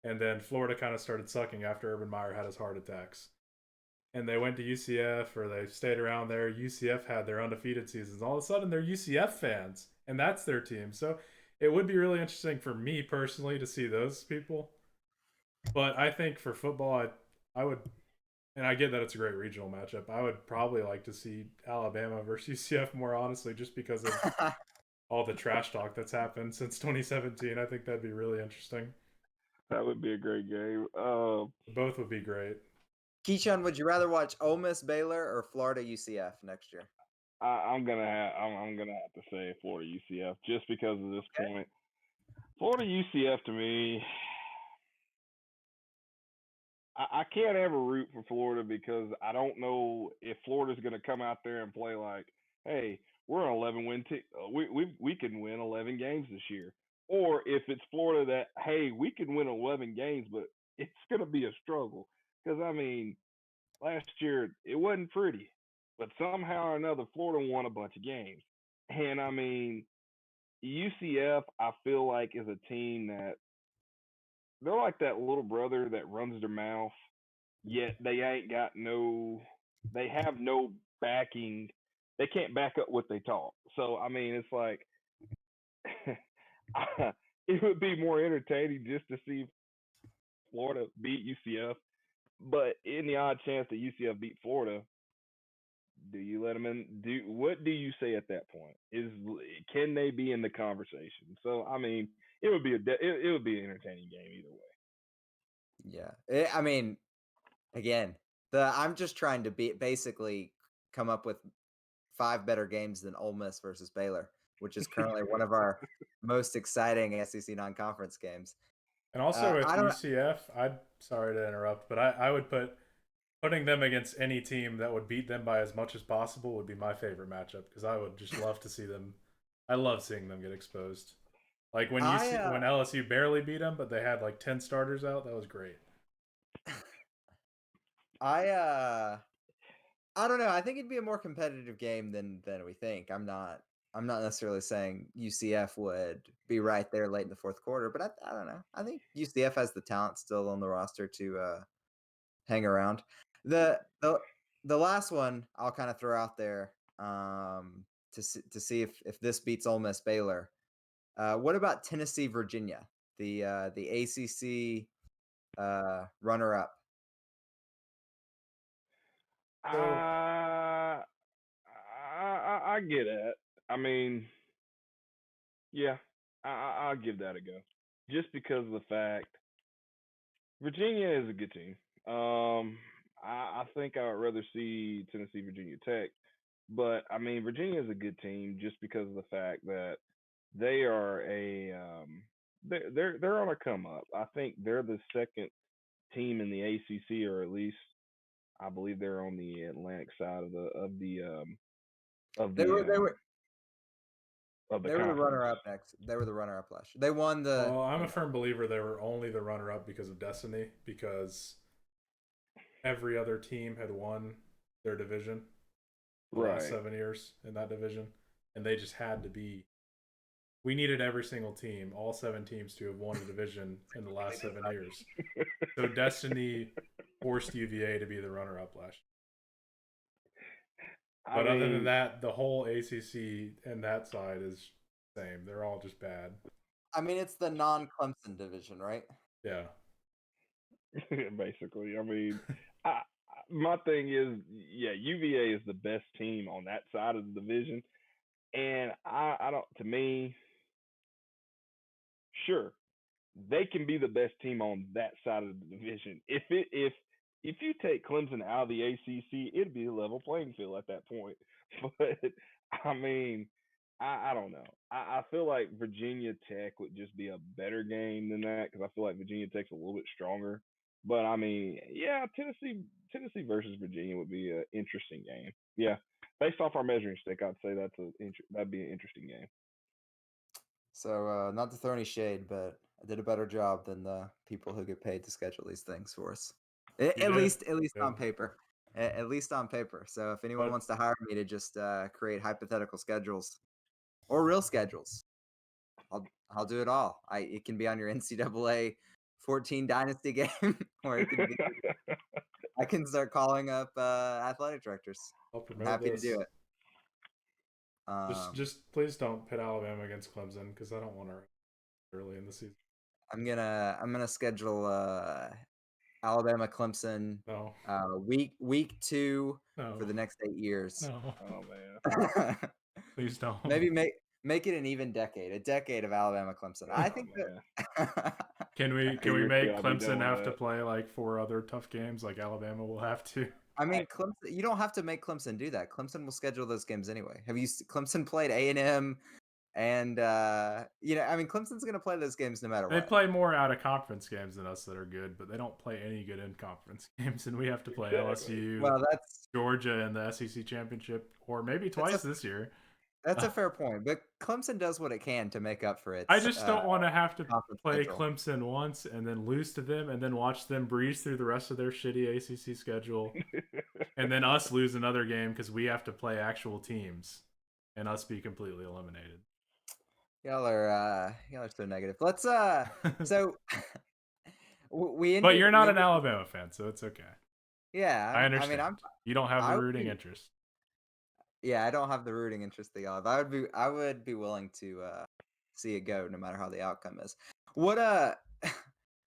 And then Florida kind of started sucking after Urban Meyer had his heart attacks. And they went to UCF, or they stayed around there. UCF had their undefeated seasons. All of a sudden, they're UCF fans, and that's their team. So it would be really interesting for me personally to see those people. But I think for football, I would, and I get that it's a great regional matchup, I would probably like to see Alabama versus UCF more honestly, just because of all the trash talk that's happened since 2017. I think that'd be really interesting. That would be a great game. Both would be great. Keyshawn, would you rather watch Ole Miss, Baylor, or Florida UCF next year? I'm gonna have to say Florida UCF just because of this point. Florida UCF to me, I can't ever root for Florida because I don't know if Florida's gonna come out there and play like, hey, we're an 11-win team. We can win 11 games this year. Or if it's Florida that, hey, we can win 11 games, but it's going to be a struggle. Because, I mean, last year, it wasn't pretty. But somehow or another, Florida won a bunch of games. And, I mean, UCF, I feel like, is a team that they're like that little brother that runs their mouth, yet they have no backing. They can't back up what they talk. So, I mean, it's like, it would be more entertaining just to see Florida beat UCF. But in the odd chance that UCF beat Florida, do you let them in? What do you say at that point? Can they be in the conversation? So I mean, it would be it would be an entertaining game either way. Yeah, I mean, again, I'm just trying to basically come up with 5 better games than Ole Miss versus Baylor, which is currently one of our most exciting SEC non-conference games. And also with UCF, sorry to interrupt, but I would put Putting them against any team that would beat them by as much as possible would be my favorite matchup because I would just love to see them. I love seeing them get exposed. Like when when LSU barely beat them, but they had like 10 starters out. That was great. I don't know. I think it'd be a more competitive game than we think. I'm not necessarily saying UCF would be right there late in the fourth quarter, but I don't know. I think UCF has the talent still on the roster to hang around. The last one I'll kind of throw out there to see if this beats Ole Miss Baylor. What about Tennessee Virginia, the ACC runner up? I get it. I mean, yeah, I'll give that a go, just because of the fact Virginia is a good team. I think I would rather see Tennessee Virginia Tech, but I mean Virginia is a good team just because of the fact that they are they're on a come up. I think they're the second team in the ACC, or at least I believe they're on the Atlantic side of They were the runner up next. They were the runner up last year. They won the. Well, I'm a firm believer they were only the runner up because of destiny, because every other team had won their division the last 7 years in that division, and they just had to be. We needed every single team, all 7 teams, to have won a division in the last 7 years. So destiny forced UVA to be the runner up last year. But other than that, the whole ACC and that side is the same. They're all just bad. I mean, it's the non-Clemson division, right? Yeah. Basically, I mean, my thing is, yeah, UVA is the best team on that side of the division, and I don't. To me, sure, they can be the best team on that side of the division. If you take Clemson out of the ACC, it'd be a level playing field at that point. But I mean, I don't know. I feel like Virginia Tech would just be a better game than that, because I feel like Virginia Tech's a little bit stronger. But I mean, yeah, Tennessee versus Virginia would be an interesting game. Yeah, based off our measuring stick, I'd say that'd be an interesting game. So not to throw any shade, but I did a better job than the people who get paid to schedule these things for us. At least on paper. At least on paper. So if anyone wants to hire me to just create hypothetical schedules or real schedules, I'll do it all. It can be on your NCAA 14 Dynasty game, or it can be. I can start calling up athletic directors. I'm happy to do it. Just please don't pit Alabama against Clemson, because I don't want to early in the season. I'm gonna schedule Alabama Clemson week 2 for the next 8 years. No. Oh man. Please don't. Maybe make it an even decade, a decade of Alabama Clemson. I think that Can we make Clemson have to play like 4 other tough games like Alabama will have to? I mean, Clemson. You don't have to make Clemson do that. Clemson will schedule those games anyway. Have you? Clemson played A&M, and I mean, Clemson's going to play those games no matter what. They play more out of conference games than us that are good, but they don't play any good in conference games, and we have to play LSU, Georgia in the SEC championship, or maybe twice this year. That's a fair point, but Clemson does what it can to make up for it. I just don't want to have to play Clemson once and then lose to them and then watch them breeze through the rest of their shitty ACC schedule, and then us lose another game because we have to play actual teams and us be completely eliminated. Y'all are so negative. Let's so we. But you're not an Alabama fan, so it's okay. Yeah, I understand. I mean, you don't have the rooting interest. Yeah, I don't have the rooting interest that y'all have. I would be willing to see it go no matter how the outcome is.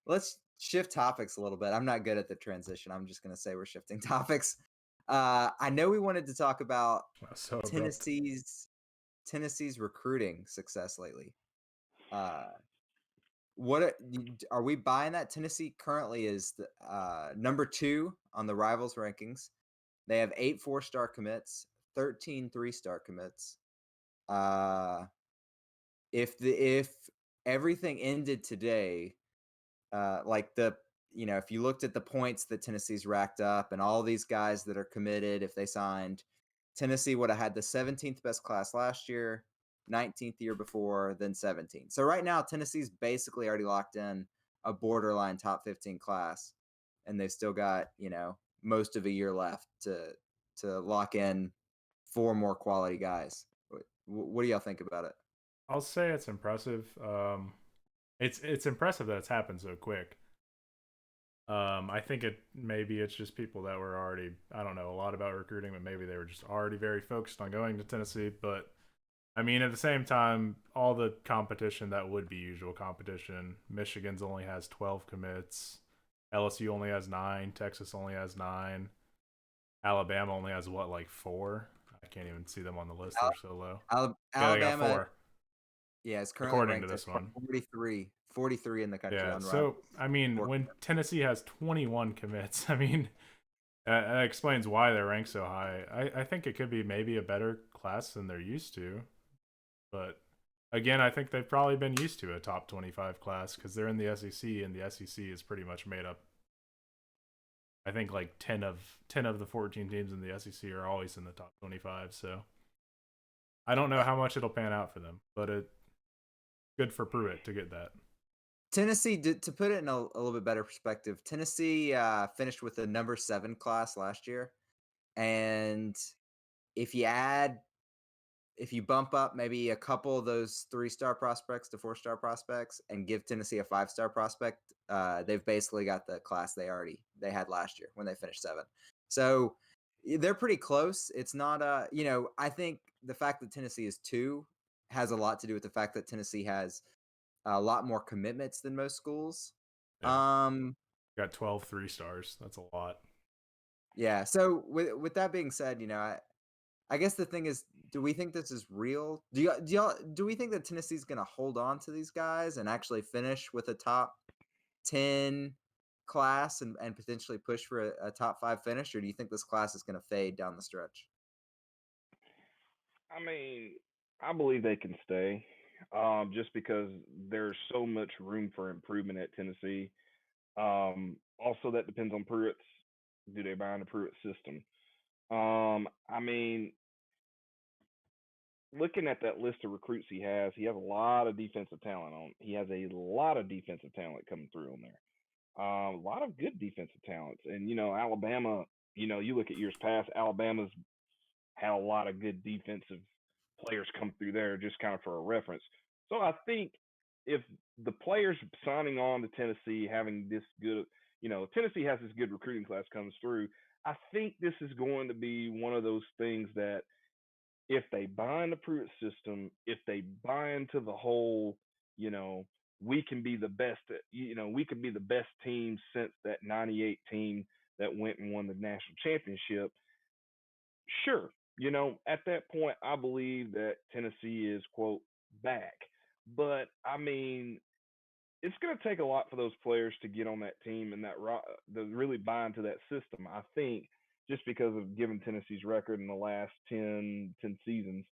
Let's shift topics a little bit. I'm not good at the transition. I'm just gonna say we're shifting topics. I know we wanted to talk about Tennessee's recruiting success lately. What are we buying that? Tennessee currently is number 2 on the Rivals rankings. They have 8 4-star commits, 13 3-star commits. If everything ended today, like if you looked at the points that Tennessee's racked up and all these guys that are committed, if they signed, Tennessee would have had the 17th best class last year, 19th the year before, then 17th. So right now, Tennessee's basically already locked in a borderline top 15 class, and they've still got, most of a year left to lock in 4 more quality guys. What do y'all think about it? I'll say it's impressive. It's impressive that it's happened so quick. I think maybe it's just people that were already, I don't know a lot about recruiting, but maybe they were just already very focused on going to Tennessee. But I mean, at the same time, all the competition that would be usual competition. Michigan's only has 12 commits. LSU only has 9. Texas only has 9. Alabama only has what, like 4? I can't even see them on the list. They're so low. Yeah, they got 4. Yeah, it's currently according ranked to this one. 43 in the country. Yeah, on so I mean, when Tennessee has 21 commits, I mean, that explains why they're ranked so high. I think it could be maybe a better class than they're used to, but again, I think they've probably been used to a top 25 class because they're in the SEC, and the SEC is pretty much made up. I think like 10 of the 14 teams in the SEC are always in the top 25. So I don't know how much it'll pan out for them, but it's good for Pruitt to get that. Tennessee, to put it in a little bit better perspective, Tennessee finished with a number 7 class last year, and if you bump up maybe a couple of those 3-star prospects to 4-star prospects and give Tennessee a 5-star prospect, they've basically got the class they had last year when they finished 7. So they're pretty close. It's not I think the fact that Tennessee is 2 has a lot to do with the fact that Tennessee has a lot more commitments than most schools. Yeah. Got 12 3-stars. That's a lot. Yeah. So with that being said, I guess the thing is, do we think this is real? Do we think that Tennessee's going to hold on to these guys and actually finish with a top 10 class and potentially push for a top 5 finish, or do you think this class is going to fade down the stretch? I mean, I believe they can stay, just because there's so much room for improvement at Tennessee. Also, that depends on Pruitt's. Do they buy into Pruitt's system? I mean, looking at that list of recruits he has a lot of defensive talent on. He has a lot of defensive talent coming through on there. A lot of good defensive talents, and Alabama. You look at years past, Alabama's had a lot of good defensive players come through there, just kind of for a reference. So I think if the players signing on to Tennessee having this good, Tennessee has this good recruiting class comes through, I think this is going to be one of those things that if they buy into Pruitt's system, if they buy into the whole, we can be the best, we can be the best team since that 98 team that went and won the national championship. Sure, at that point, I believe that Tennessee is, quote, back. But I mean, it's going to take a lot for those players to get on that team and to really buy into that system. I think just because of given Tennessee's record in the last 10 seasons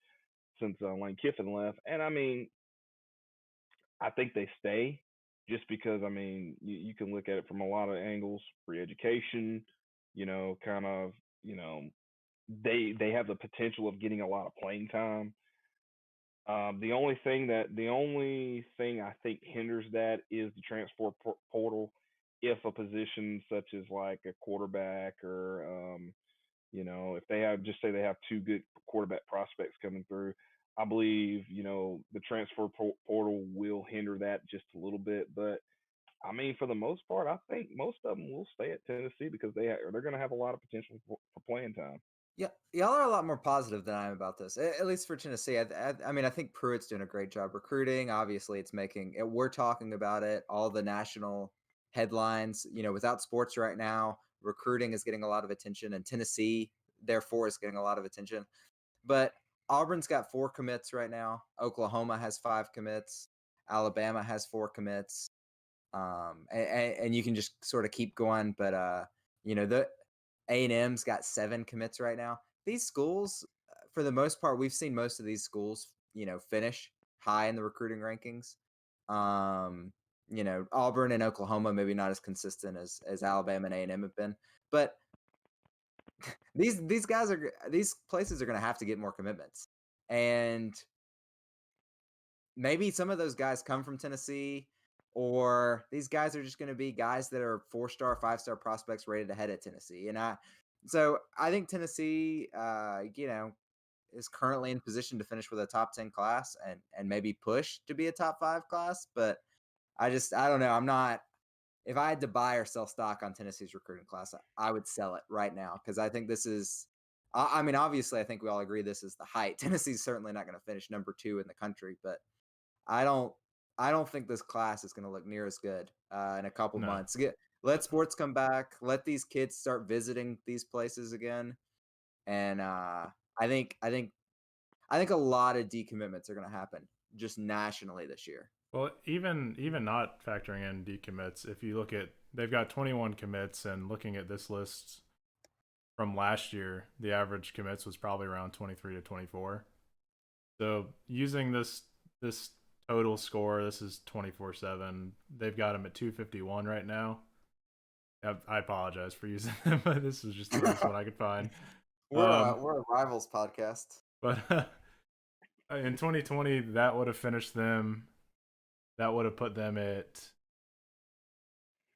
since Lane Kiffin left. And I mean, I think they stay just because, I mean, you can look at it from a lot of angles, free education, kind of, they have the potential of getting a lot of playing time. The only thing I think hinders that is the transfer portal. If a position such as like a quarterback or if they have, just say they have 2 good quarterback prospects coming through, I believe the transfer portal will hinder that just a little bit. But I mean, for the most part, I think most of them will stay at Tennessee because they're going to have a lot of potential for playing time. Yeah, y'all are a lot more positive than I am about this. At least for Tennessee, I mean, I think Pruitt's doing a great job recruiting. Obviously, it's making it. We're talking about it. All the national headlines. Without sports right now, recruiting is getting a lot of attention, and Tennessee, therefore, is getting a lot of attention. But Auburn's got 4 commits right now. Oklahoma has 5 commits. Alabama has 4 commits. And you can just sort of keep going. But the A&M's got 7 commits right now. These schools, for the most part, we've seen most of these schools, finish high in the recruiting rankings. Auburn and Oklahoma maybe not as consistent as Alabama and A&M have been, but these places are going to have to get more commitments, and maybe some of those guys come from Tennessee, or these guys are just going to be guys that are 4-star, 5-star prospects ready to head at Tennessee. And I think Tennessee, is currently in position to finish with a top 10 class and maybe push to be a top 5 class. But I don't know. If I had to buy or sell stock on Tennessee's recruiting class, I would sell it right now, because I think this is, I mean, obviously I think we all agree this is the height. Tennessee's certainly not going to finish number 2 in the country, but I don't think this class is going to look near as good in a couple months. Let sports come back. Let these kids start visiting these places again, and I think a lot of decommitments are going to happen just nationally this year. Well, even not factoring in decommits, if you look at, they've got 21 commits, and looking at this list from last year, the average commits was probably around 23 to 24. So using this total score, this is 24/7. They've got them at 251 right now. I apologize for using them, but this is just the best one I could find. We're a rivals podcast. But in 2020, that would have finished them. That would have put them at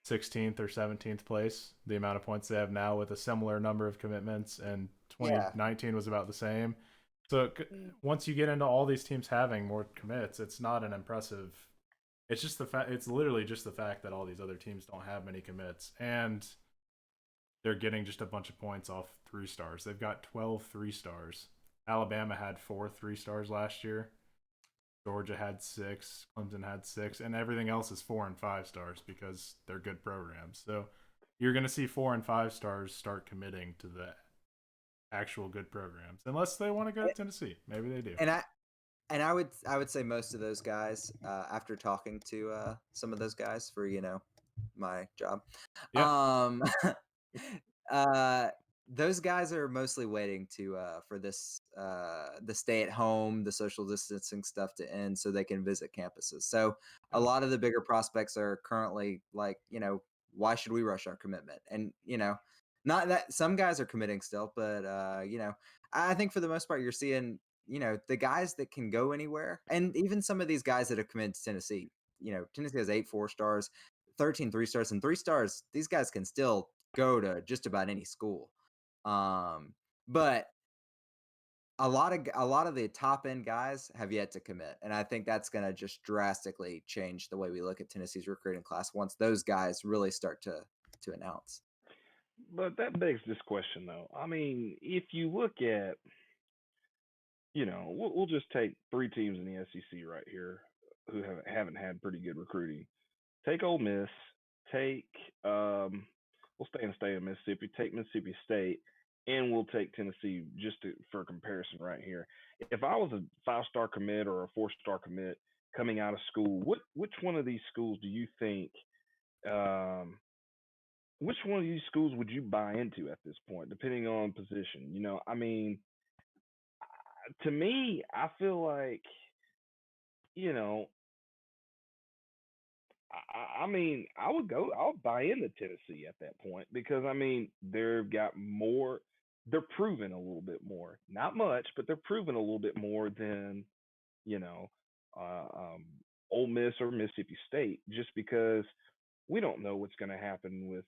16th or 17th place, the amount of points they have now, with a similar number of commitments, and 2019 was about the same. So once you get into all these teams having more commits, it's not an impressive. It's just it's literally just the fact that all these other teams don't have many commits, and they're getting just a bunch of points off 3-stars. They've got 12 3-stars. Alabama had 4 3-stars last year. Georgia had 6, Clemson had 6, and everything else is 4 and 5 stars because they're good programs. So you're going to see 4 and 5 stars start committing to the actual good programs, unless they want to go to Tennessee. Maybe they do. And I would say most of those guys, after talking to some of those guys for my job, those guys are mostly waiting for this the stay at home, the social distancing stuff to end so they can visit campuses. So a lot of the bigger prospects are currently like, why should we rush our commitment? And not that some guys are committing still, but I think for the most part you're seeing the guys that can go anywhere, and even some of these guys that have committed to Tennessee. Tennessee has 8 4-stars, 13 3-stars, and 3-stars. These guys can still go to just about any school. But a lot of the top end guys have yet to commit, and I think that's going to just drastically change the way we look at Tennessee's recruiting class once those guys really start to announce. But that begs this question, though. I mean, if you look at, we'll just take 3 teams in the SEC right here who haven't had pretty good recruiting. Take Ole Miss. Take we'll stay in the state of Mississippi. Take Mississippi State, and we'll take Tennessee for comparison right here. If I was a 5-star commit or a 4-star commit coming out of school, which one of these schools do you think? Which one of these schools would you buy into at this point, depending on position? I mean, to me, I feel like, I mean, I'll buy into Tennessee at that point, because I mean, they've got more. They're proving a little bit more, not much, but they're proving a little bit more than Ole Miss or Mississippi State, just because we don't know what's going to happen with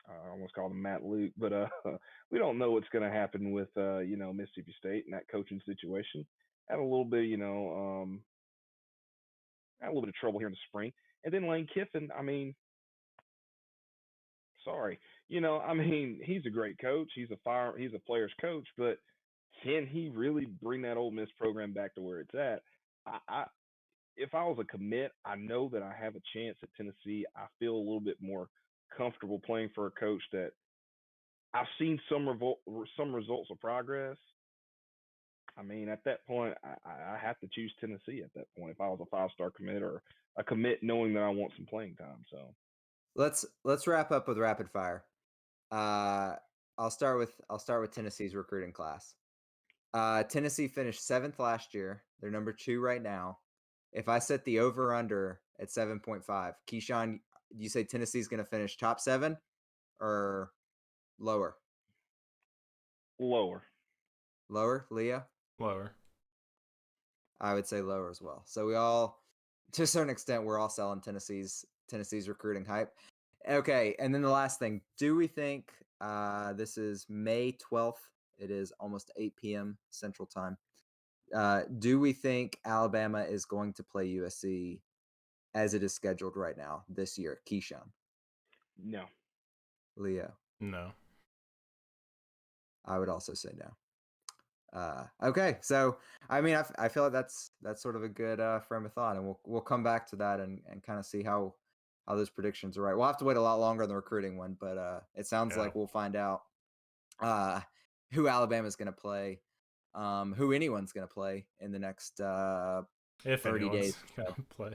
I almost called him Matt Luke, but we don't know what's going to happen with Mississippi State and that coaching situation. Had a little bit had a little bit of trouble here in the spring, and then Lane Kiffin. I mean, sorry, I mean, he's a great coach. He's a player's coach, but can he really bring that Ole Miss program back to where it's at? If I was a commit, I know that I have a chance at Tennessee. I feel a little bit more comfortable playing for a coach that I've seen some results of progress. I mean, at that point, I have to choose Tennessee at that point if I was a 5-star commit, or a commit knowing that I want some playing time. So let's wrap up with rapid fire. I'll start with Tennessee's recruiting class. Tennessee finished 7th last year. They're number 2 right now. If I set the over/under at 7.5, Keyshawn, you say Tennessee's going to finish top 7 or lower? Lower. Lower, Leah? Lower. I would say lower as well. So we all, to a certain extent, we're all selling Tennessee's recruiting hype. Okay, and then the last thing, do we think this is May 12th? It is almost 8 p.m. Central Time. Do we think Alabama is going to play USC as it is scheduled right now this year? Keyshawn? No. Leo? No. I would also say no. Okay, so I mean, I feel like that's sort of a good frame of thought, and we'll come back to that and kind of see how those predictions are right. We'll have to wait a lot longer on the recruiting one, but it sounds like we'll find out who Alabama's going to play, who anyone's going to play in the next if 30 days. Gonna play.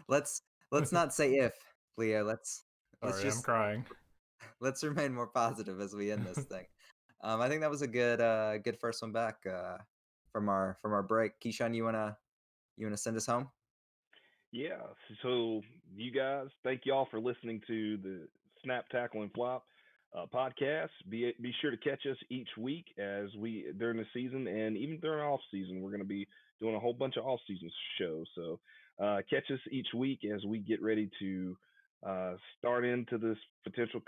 Let's not say if, Leo. Let's Sorry, just I'm crying. Let's remain more positive as we end this thing. I think that was a good first one back from our break. Keyshawn, you wanna send us home? Yeah. So you guys, thank y'all for listening to the Snap, Tackle, and Flop podcast. Be sure to catch us each week as we during the season and even during off season. We're going to be doing a whole bunch of off season shows. So catch us each week as we get ready to start into this potential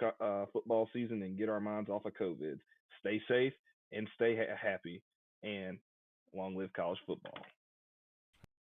football season and get our minds off of COVID. Stay safe and stay happy, and long live college football.